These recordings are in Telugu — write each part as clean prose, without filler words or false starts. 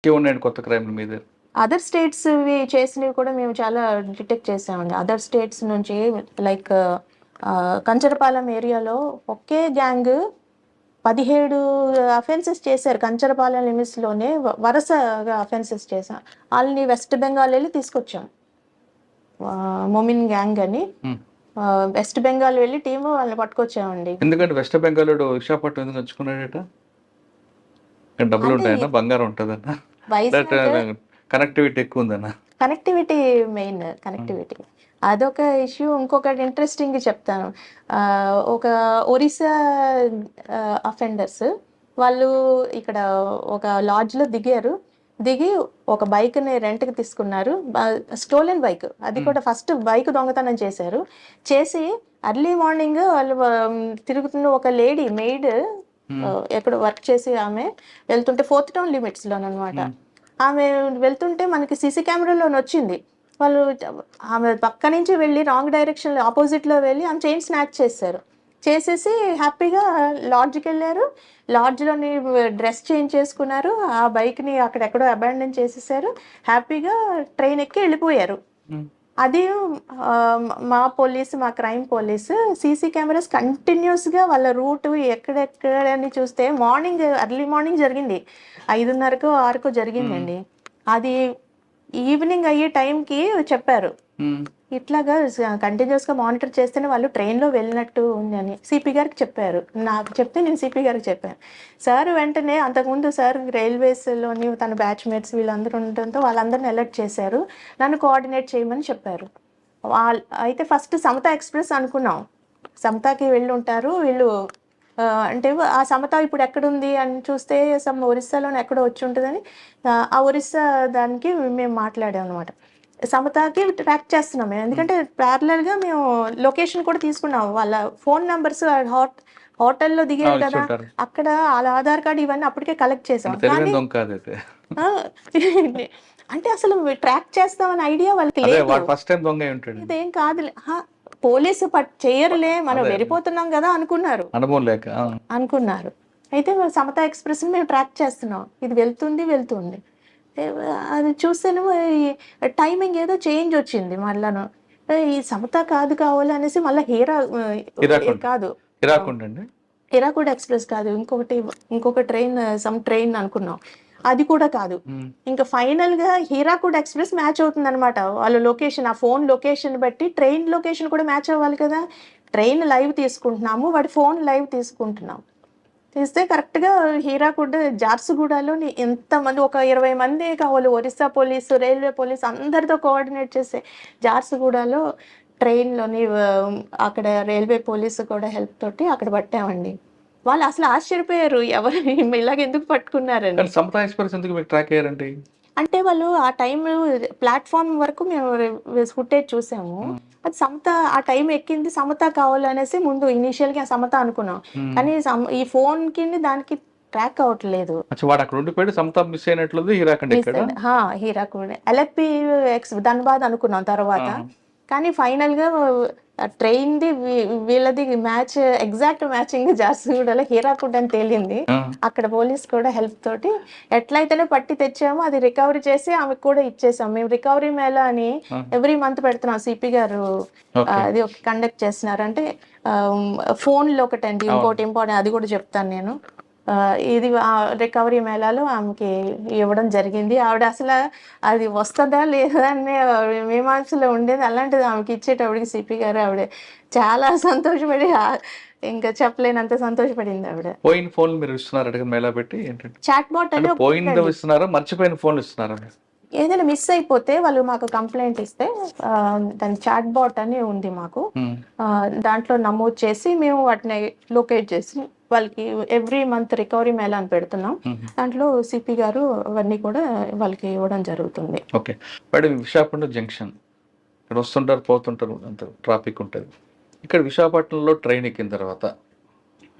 ఇంకేమున్నాయండి కొత్త క్రైమ్‌లు మీ దగ్గర? అదర్ స్టేట్స్‌వి చేసినవి కూడా మేము చాలా డిటెక్ట్ చేసామండి. అదర్ స్టేట్స్ నుంచి లైక్ కంచరపాలెం ఏరియాలో ఒకే గ్యాంగ్ 17 అఫెన్సెస్ చేశారు. కంచరపాలెం లిమిట్స్‌లోనే వరుసగా అఫెన్సెస్ చేశాం. వాళ్ళని వెస్ట్ బెంగాల్ వెళ్ళి తీసుకొచ్చాం. మొమిన్ గ్యాంగ్ అని వెస్ట్ బెంగాల్ వెళ్ళి టీము వాళ్ళని పట్టుకొచ్చామండి. ఎందుకంటే వెస్ట్ బెంగాలోడు విశాఖపట్నం ఎందుకు ఎంచుకున్నాడట? డబ్బులు ఉంటాయన్నా, బంగారం ఉంటుందన్నా, వైజాగ్ కనెక్టివిటీ ఎక్కువ ఉందన్నా? కనెక్టివిటీ మెయిన్ కనెక్టివిటీ అదొక ఇష్యూ. ఇంకొకటి ఇంట్రెస్టింగ్ చెప్తాను. ఒక ఒరిస్సా అఫెండర్స్ వాళ్ళు ఇక్కడ ఒక లాడ్జ్లో దిగారు. దిగి ఒక బైక్ని రెంట్కి తీసుకున్నారు. స్టోలెన్ బైక్, అది కూడా ఫస్ట్ బైక్ దొంగతనం చేశారు. చేసి అర్లీ మార్నింగ్ వాళ్ళు తిరుగుతున్న ఒక లేడీ మెయిడ్ ఎక్కడ వర్క్ చేసి ఆమె వెళ్తుంటే 4th టౌన్ లిమిట్స్లోనమాట. ఆమె వెళ్తుంటే మనకి సీసీ కెమెరాలో వచ్చింది. వాళ్ళు ఆమె పక్క నుంచి వెళ్ళి రాంగ్ డైరెక్షన్లో ఆపోజిట్లో వెళ్ళి ఆమె చైన్ స్నాచ్ చేశారు. చేసేసి హ్యాపీగా లాడ్జ్కి వెళ్ళారు. లాడ్జ్లోని డ్రెస్ చేంజ్ చేసుకున్నారు. ఆ బైక్ని అక్కడెక్కడో అబాండన్ చేసేసారు. హ్యాపీగా ట్రైన్ ఎక్కి వెళ్ళిపోయారు. అది మా పోలీసు, మా క్రైమ్ పోలీసు సీసీ కెమెరాస్ కంటిన్యూస్గా వాళ్ళ రూట్ ఎక్కడెక్కడని చూస్తే ఎర్లీ మార్నింగ్ జరిగింది. 5:30కో 6కో జరిగిందండి. అది ఈవినింగ్ అయ్యే టైంకి చెప్పారు, ఇట్లాగా కంటిన్యూస్గా మానిటర్ చేస్తేనే వాళ్ళు ట్రైన్లో వెళ్ళినట్టు ఉంది అని సిపి గారికి చెప్పారు. నాకు చెప్తే నేను సిపి గారికి చెప్పాను. సార్ వెంటనే అంతకుముందు సార్ రైల్వేస్లోని తన బ్యాచ్మేట్స్ వీళ్ళందరూ ఉండటంతో వాళ్ళందరిని అలర్ట్ చేశారు. నన్ను కోఆర్డినేట్ చేయమని చెప్పారు. అయితే ఫస్ట్ సమతా ఎక్స్ప్రెస్ అనుకున్నాం. సమతాకి వెళ్ళి ఉంటారు వీళ్ళు. అంటే ఆ సమత ఇప్పుడు ఎక్కడుంది అని చూస్తే ఒరిస్సాలోనే ఎక్కడో వచ్చి ఉంటుందని ఆ ఒరిస్సా దానికి మేము మాట్లాడాం అనమాట. సమతాకి ట్రాక్ చేస్తున్నాం మేము, ఎందుకంటే ప్యారలల్గా మేము లొకేషన్ కూడా తీసుకున్నాం. వాళ్ళ ఫోన్ నెంబర్స్ హోటల్లో దిగారు కదా, అక్కడ వాళ్ళ ఆధార్ కార్డు ఇవన్నీ అప్పటికే కలెక్ట్ చేసాం. అంటే అసలు ట్రాక్ చేస్తామని ఐడియా వాళ్ళకి లేదు. ఇదేం కాదు, పోలీసు చేయరులే, మనం వెళ్ళిపోతున్నాం కదా అనుకున్నారు. అయితే సమతా ఎక్స్ప్రెస్ మేము ట్రాక్ చేస్తున్నాం. ఇది వెళ్తుంది. అది చూస్తేనేమో టైమింగ్ ఏదో చేంజ్ వచ్చింది. మళ్ళాను ఈ సమత కావాలి అనేసి మళ్ళీ కాదు, హీరాకుడ్ ఎక్స్ప్రెస్ కాదు, ఇంకొక ట్రైన్ అనుకున్నాం. అది కూడా కాదు. ఇంకా ఫైనల్ గా హీరాకుడ్ ఎక్స్ప్రెస్ మ్యాచ్ అవుతుంది అనమాట. వాళ్ళ లొకేషన్, ఆ ఫోన్ లొకేషన్ బట్టి ట్రైన్ లొకేషన్ కూడా మ్యాచ్ అవ్వాలి కదా. ట్రైన్ లైవ్ తీసుకుంటున్నాము, వాడి ఫోన్ లైవ్ తీసుకుంటున్నాం. తీస్తే కరెక్ట్గా హీరాకుడ్ జార్సుగూడలో ఎంతమంది, ఒక 20 మంది కావాలి. ఒరిస్సా పోలీసు, రైల్వే పోలీసు అందరితో కోఆర్డినేట్ చేసే జార్సుగూడలో ట్రైన్లోని అక్కడ రైల్వే పోలీసు కూడా హెల్ప్ తోటి అక్కడ పట్టామండి. వాళ్ళు అసలు ఆశ్చర్యపోయారు, ఎవరు ఇలాగ ఎందుకు పట్టుకున్నారని. అంటే వాళ్ళు ఆ టైం ప్లాట్ఫామ్ వరకు మేము ఫుటేజ్ చూసాము. అది సమత ఆ టైం ఎక్కింది సమత కావాలనేసి ముందు ఇనిషియల్గా సమత అనుకున్నాం. కానీ ఈ ఫోన్ కి దానికి ట్రాక్ అవ్వట్లేదు. హీరాకుడ్ ఎల్ఎఫ్పి ధన్బాద్ అనుకున్నాం తర్వాత. కానీ ఫైనల్ గా ట్రైన్ది వీళ్ళది మ్యాచ్, ఎగ్జాక్ట్ మ్యాచింగ్ జార్సుగూడలో హీరాకుడ్ అని తేలింది. అక్కడ పోలీస్ కూడా హెల్ప్ తోటి ఎట్లయితేనే పట్టి తెచ్చామో అది రికవరీ చేసి ఆమెకు కూడా ఇచ్చేసాం. మేము రికవరీ మేళా అని ఎవ్రీ మంత్ పెడుతున్నాం. సిపి గారు అది ఒక కండక్ట్ చేస్తున్నారు. అంటే ఫోన్లో ఒకటండి, ఇంకోటి ఇంపార్టెంట్, అది కూడా చెప్తాను నేను. ఇది రికవరీ మేళాలో ఆమెకి ఇవ్వడం జరిగింది. ఆవిడ అసలు అది వస్తుందా లేదా అనే మీమాంసలో ఉండేది. అలాంటిది ఆమెకి ఇచ్చేటప్పటికి సిపి గారు ఆవిడ చాలా సంతోషపడి, ఇంకా చెప్పలేనంత సంతోషపడింది ఆవిడ. పోయిన ఫోన్ మీరు ఇస్తున్నారు మేళా పెట్టి, చాట్ బాట్ అని మర్చిపోయిన ఫోన్ ఇస్తున్నారా? ఏదైనా మిస్ అయిపోతే వాళ్ళు మాకు కంప్లైంట్ ఇస్తే దాని చాట్ బాట్ అని ఉంది మాకు, దాంట్లో నమోదు చేసి మేము వాటిని లొకేట్ చేసి వాళ్ళకి ఎవ్రీ మంత్ రికవరీ మేళా అని పెడుతున్నాం. దాంట్లో సిపి గారు అవన్నీ కూడా వాళ్ళకి ఇవ్వడం జరుగుతుంది. ఓకే మేడం, విశాఖపట్నం జంక్షన్ ఇక్కడ వస్తుంటారు పోతుంటారు, అంత ట్రాఫిక్ ఉంటుంది. ఇక్కడ విశాఖపట్నంలో ట్రైన్ ఎక్కిన తర్వాత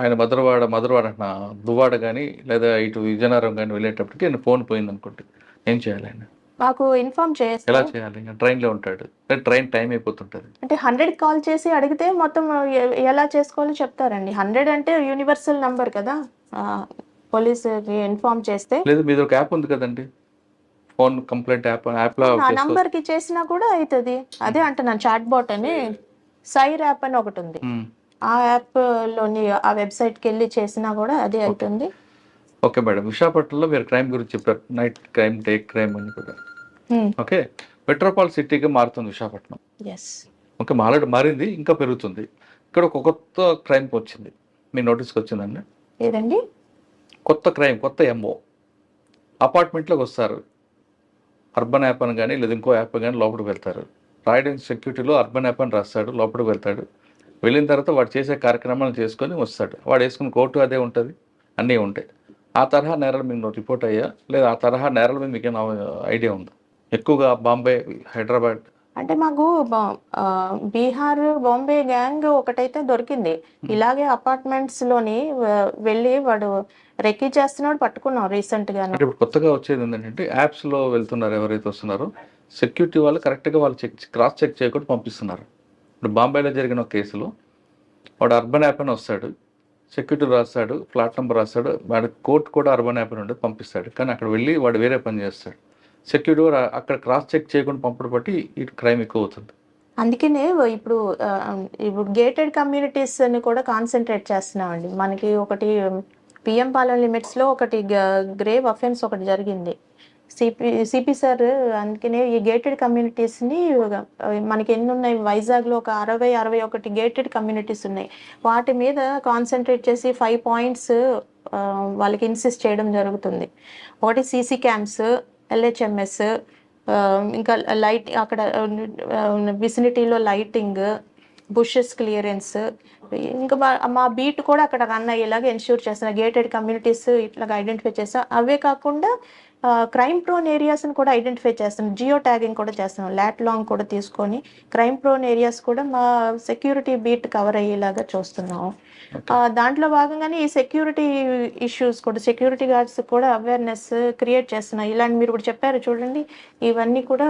ఆయన మధురవాడ అంటున్నా దువ్వాడ కానీ లేదా ఇటు విజయనగరం కానీ వెళ్ళేటప్పటికి ఆయన ఫోన్ పోయింది అనుకుంటే ఏం చేయాలి? ఆయన మాకు ఇన్ఫార్మ్ చేయాలి. ఎలా చేయాలి? ట్రైన్లో ఉంటాడు, ట్రైన్ టైం అయిపోతుంటుంది. అంటే 100 కాల్ చేసి అడిగితే మొత్తం ఎలా చేసుకోవాలో చెప్తారండి. 100 అంటే యూనివర్సల్ నంబర్ కదా, పోలీసుకి ఇన్ఫార్మ్ చేస్తే. లేదు, మీద ఒక యాప్ ఉంది కదండి, ఫోన్ కంప్లైంట్ యాప్లో నా చేసుకోవచ్చు. నంబర్కి చేసినా కూడా అవుతుంది. అదే అంటున్నాను, చాట్ బాట్ అని సైర్ యాప్ అని ఒకటి ఉంది. ఆ యాప్లోని ఆ వెబ్సైట్కి వెళ్ళి చేసినా కూడా అదే అవుతుంది. ఓకే మేడం, విశాఖపట్నంలో మీరు క్రైమ్ గురించి చెప్పారు, నైట్ క్రైమ్, డే క్రైమ్ అని కూడా. ఓకే, మెట్రోపాల్ సిటీగా మారుతుంది విశాఖపట్నం. ఎస్. ఓకే, ఆల్రెడీ మారింది, ఇంకా పెరుగుతుంది. ఇక్కడ ఒక కొత్త క్రైమ్ వచ్చింది, మీ నోటీస్కి వచ్చిందండి? ఏదండి? కొత్త క్రైమ్, కొత్త ఎంఓ. అపార్ట్మెంట్లోకి వస్తారు, అర్బన్ యాప్ అని కానీ లేదా ఇంకో యాప్ కానీ లోపలికి వెళ్తారు. రాయడానికి సెక్యూరిటీలో అర్బన్ యాప్ అని రాస్తాడు, లోపలికి వెళ్తాడు. వెళ్ళిన తర్వాత వాడు చేసే కార్యక్రమాలు చేసుకొని వస్తాడు. వాడు వేసుకున్న కోర్టు అదే ఉంటుంది, అన్నీ ఉంటాయి. ఆ తరహా నేరాలు మీకు రిపోర్ట్ అయ్యా, లేదా ఆ తరహా నేరాల మీద మీకు ఐడియా ఉందా? ఎక్కువగా బాంబే, హైదరాబాద్. అంటే మాకు బీహార్, బాంబే గ్యాంగ్ ఒకటైతే దొరికింది. ఇలాగే అపార్ట్మెంట్స్లోని వెళ్ళి వాడు రెక్కీ చేస్తున్నాడు, పట్టుకున్నాం రీసెంట్గా. అంటే ఇప్పుడు కొత్తగా వచ్చేది ఏంటంటే యాప్స్లో వెళ్తున్నారు ఎవరైతే వస్తున్నారో, సెక్యూరిటీ వాళ్ళు కరెక్ట్గా వాళ్ళు క్రాస్ చెక్ చేయకుండా పంపిస్తున్నారు. ఇప్పుడు బాంబేలో జరిగిన ఒక కేసులో వాడు అర్బన్ యాప్ అని వస్తాడు, సెక్యూరిటీ రాస్తాడు, ఫ్లాట్ నెంబర్ రాస్తాడు, వాడి కోర్టు కూడా అర్బన్ యాప్ అని ఉంటుంది, పంపిస్తాడు. కానీ అక్కడ వెళ్ళి వాడు వేరే పని చేస్తాడు. సెక్యూరిటీ కూడా అక్కడ క్రాస్ చెక్ చేయకుండా పంపడం బట్టి ఈ క్రైమ్ ఎక్కువ అవుతుంది. అందుకనే ఇప్పుడు ఇప్పుడు గేటెడ్ కమ్యూనిటీస్ అని కూడా కాన్సన్ట్రేట్ చేస్తున్నామండి. మనకి ఒకటి పిఎం పాలెం లిమిట్స్లో ఒకటి గ్రేవ్ అఫెన్స్ ఒకటి జరిగింది. సిపి సార్ అందుకనే ఈ గేటెడ్ కమ్యూనిటీస్ని మనకి ఎన్ని ఉన్నాయి, వైజాగ్లో ఒక 61 గేటెడ్ కమ్యూనిటీస్ ఉన్నాయి. వాటి మీద కాన్సన్ట్రేట్ చేసి 5 పాయింట్స్ వాళ్ళకి ఇన్సిస్ట్ చేయడం జరుగుతుంది. ఒకటి సీసీ క్యామ్స్, ఎల్హెచ్ఎంఎస్, ఇంకా లైట్ అక్కడ విసినిటీలో లైటింగ్, బుషెస్ క్లియరెన్స్, ఇంకా మా బీట్ కూడా అక్కడ రన్ అయ్యేలాగా ఎన్ష్యూర్ చేస్తున్నా. గేటెడ్ కమ్యూనిటీస్ ఇట్లాగా ఐడెంటిఫై చేస్తా. అవే కాకుండా క్రైమ్ ప్రోన్ ఏరియాస్ని కూడా ఐడెంటిఫై చేస్తున్నాం. జియో ట్యాగింగ్ కూడా చేస్తున్నాం. లాట్ లాంగ్ కూడా తీసుకొని క్రైమ్ ప్రోన్ ఏరియాస్ కూడా మా సెక్యూరిటీ బీట్ కవర్ అయ్యేలాగా చూస్తున్నాం. దాంట్లో భాగంగానే ఈ సెక్యూరిటీ ఇష్యూస్ కూడా, సెక్యూరిటీ గార్డ్స్ కూడా అవేర్నెస్ క్రియేట్ చేస్తున్నాం. ఇలాంటి మీరు కూడా చెప్పారు చూడండి, ఇవన్నీ కూడా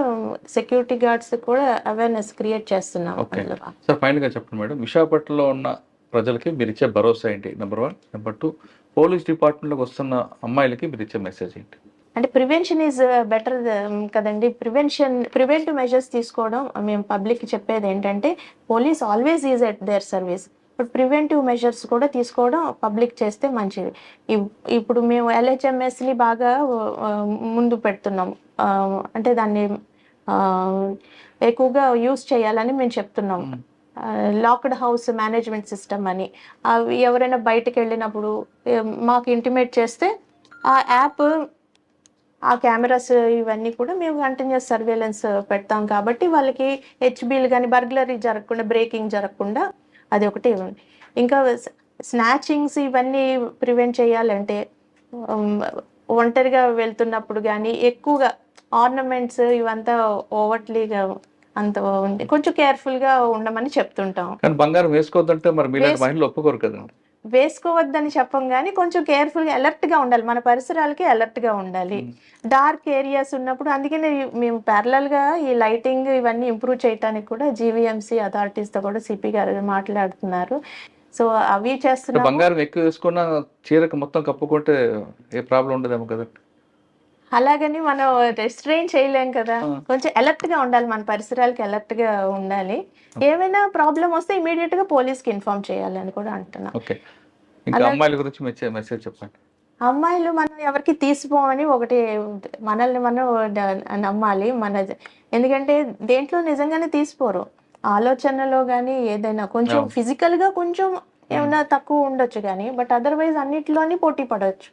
సెక్యూరిటీ గార్డ్స్ కూడా అవేర్నెస్ క్రియేట్ చేస్తున్నాం. సార్ ఫైనల్గా చెప్పండి మేడం, విశాఖపట్నంలో ఉన్న ప్రజలకి మీరు ఇచ్చే భరోసా ఏంటి? నెంబర్ 1. నెంబర్ 2, పోలీస్ డిపార్ట్మెంట్లోకి వస్తున్న అమ్మాయిలకి మీరు ఇచ్చే మెసేజ్ ఏంటి? అంటే ప్రివెన్షన్ ఈజ్ బెటర్ కదండి. ప్రివెంటివ్ మెజర్స్ తీసుకోవడం మేము పబ్లిక్కి చెప్పేది ఏంటంటే, police always is at there service, but preventive measures కూడా తీసుకోవడం పబ్లిక్ చేస్తే మంచిది. ఇప్పుడు మేము ఎల్హెచ్ఎంఎస్ని బాగా ముందు పెడుతున్నాం. అంటే దాన్ని ఎక్కువగా యూస్ చేయాలని మేము చెప్తున్నాం. లాక్డ్ హౌస్ మేనేజ్మెంట్ సిస్టమ్ అని, అవి ఎవరైనా బయటకు వెళ్ళినప్పుడు మాకు ఇంటిమేట్ చేస్తే ఆ యాప్, ఆ కెమెరాస్ ఇవన్నీ కూడా మేము కంటిన్యూస్ సర్వేలెన్స్ పెడతాం. కాబట్టి వాళ్ళకి హెచ్బీలు కానీ బర్గ్లరీ జరగకుండా, బ్రేకింగ్ జరగకుండా అది ఒకటి. ఇంకా స్నాచింగ్స్ ఇవన్నీ ప్రివెంట్ చేయాలంటే ఒంటరిగా వెళ్తున్నప్పుడు కానీ ఎక్కువగా ఆర్నమెంట్స్ ఇవంతా ఓవర్లీగా అంత కొంచెం కేర్ఫుల్గా ఉండమని చెప్తుంటాం. కానీ బంగారం వేసుకోవద్దంటే మరి మీలాంటి మహిళలు ఒప్పుకోరు కదండి. వేసుకోవద్దని చెప్పం కానీ కొంచెం కేర్ఫుల్గా, అలర్ట్గా ఉండాలి. మన పరిసరాలకి అలర్ట్గా ఉండాలి. డార్క్ ఏరియాస్ ఉన్నప్పుడు అందుకనే మేము ప్యారలల్గా ఈ లైటింగ్ ఇవన్నీ ఇంప్రూవ్ చేయడానికి కూడా జీవీఎంసీ అథారిటీస్తో కూడా సిపి గారు మాట్లాడుతున్నారు. సో అవి చేస్తున్నాం. బంగారం ఎక్కువ వేసుకున్న చీరకు మొత్తం కప్పుకుంటే ఏ ప్రాబ్లం ఉండదేమో కదండి. అలాగని మనం రెస్ట్రెయిన్ చేయలేం కదా. కొంచెం అలర్ట్గా ఉండాలి, మన పరిసరాలకి అలర్ట్గా ఉండాలి. ఏమైనా ప్రాబ్లం వస్తే ఇమీడియట్గా పోలీస్కి ఇన్ఫార్మ్ చేయాలని కూడా అంటున్నాం. ఓకే, ఇంకా అమ్మాయిల గురించి మెసేజ్ చెప్పండి. అమ్మాయిలు మనం ఎవరికి తీసిపోమని ఒకటి, మనల్ని మనం నమ్మాలి. ఎందుకంటే దేంట్లో నిజంగానే తీసిపోరు. ఆలోచనలో కానీ ఏదైనా కొంచెం ఫిజికల్గా కొంచెం ఏమైనా తక్కువ ఉండొచ్చు కానీ, బట్ అదర్వైజ్ అన్నిటిలోని పోటీ పడవచ్చు.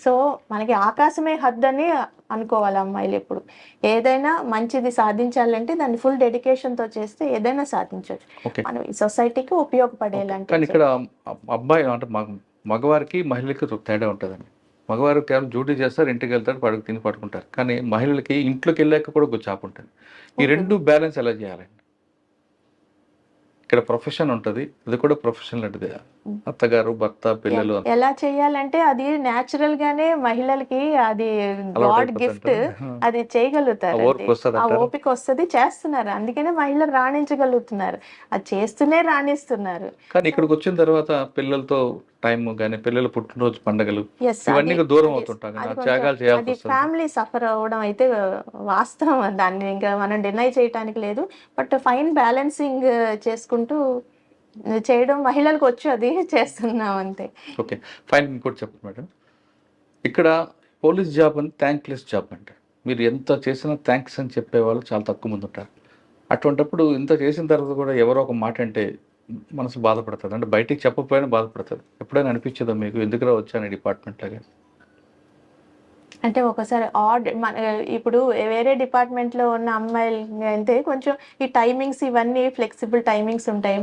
సో మనకి ఆకాశమే హద్దని అనుకోవాలి అమ్మాయిలు ఎప్పుడు. ఏదైనా మంచిది సాధించాలంటే దాన్ని ఫుల్ డెడికేషన్తో చేస్తే ఏదైనా సాధించవచ్చు. మనం ఈ సొసైటీకి ఉపయోగపడేలాంటి. కానీ ఇక్కడ అబ్బాయి అంటే మగవారికి మహిళలకి తేడా ఉంటుందండి. మగవారు కేవలం డ్యూటీ చేస్తారు, ఇంటికి వెళ్తారు, తిని పడుకుంటారు. కానీ మహిళలకి ఇంట్లోకి వెళ్ళాక కూడా ఒక జాబ్ ఉంటుంది. ఈ రెండు బ్యాలెన్స్ ఎలా చేయాలండి? ఇక్కడ ప్రొఫెషన్ ఉంటుంది, అది కూడా ప్రొఫెషన్ లాంటిది. అత్తగారు, భర్త, పిల్లలు ఎలా చేయాలంటే అది న్యాచురల్ గానే మహిళలకి అది గాడ్ గిఫ్ట్, అలవాటైపోతుంటారు. అది చేయగలుగుతారు అంతే. ఓర్పు వస్తుంది ఆ అంటారు. ఓపిక వస్తుంది, చేస్తున్నారు, అందుకనే మహిళలు రాణించగలుగుతున్నారు, అది చేస్తూనే రాణిస్తున్నారు. కానీ ఇక్కడికి వచ్చిన తర్వాత పిల్లలతో టైం కానీ పిల్లల పుట్టినరోజు పండుగలు ఎస్, ఇవన్నీ అది దూరం అది అవుతుంటాం అది కదా, కొంచెం, త్యాగాలు చేయాల్సి అది వస్తుంది. ఫ్యామిలీ సఫర్ అవ్వడం అయితే వాస్తవం, దాన్ని ఇంకా మనం డినై చేయటానికి లేదు. బట్ ఫైన్ బ్యాలెన్సింగ్ చేసుకుంటూ చేయడం మహిళలకు వచ్చు, అది చేస్తున్నాం అంతే. Okay, fine. ఇంకోటి చెప్పండి మేడం, ఇక్కడ పోలీస్ జాబ్ అని థ్యాంక్లెస్ జాబ్ అంటే మీరు ఎంత చేసినా థ్యాంక్స్ అని చెప్పేవాళ్ళు చాలా తక్కువ మంది ఉంటారు. అటువంటప్పుడు ఇంత చేసిన తర్వాత కూడా ఎవరో ఒక మాట అంటే మనసు బాధపడుతుంది, అంటే బయటికి చెప్పకపోయినా బాధపడుతుంది. ఎప్పుడైనా అనిపించదా మీకు ఎందుకురా వచ్చాను డిపార్ట్మెంట్ లాగా? అంటే ఒకసారి ఆడ్ మన ఇప్పుడు వేరే డిపార్ట్మెంట్లో ఉన్న అమ్మాయిలు అయితే కొంచెం ఈ టైమింగ్స్ ఇవన్నీ ఫ్లెక్సిబుల్ టైమింగ్స్ ఉంటాయి.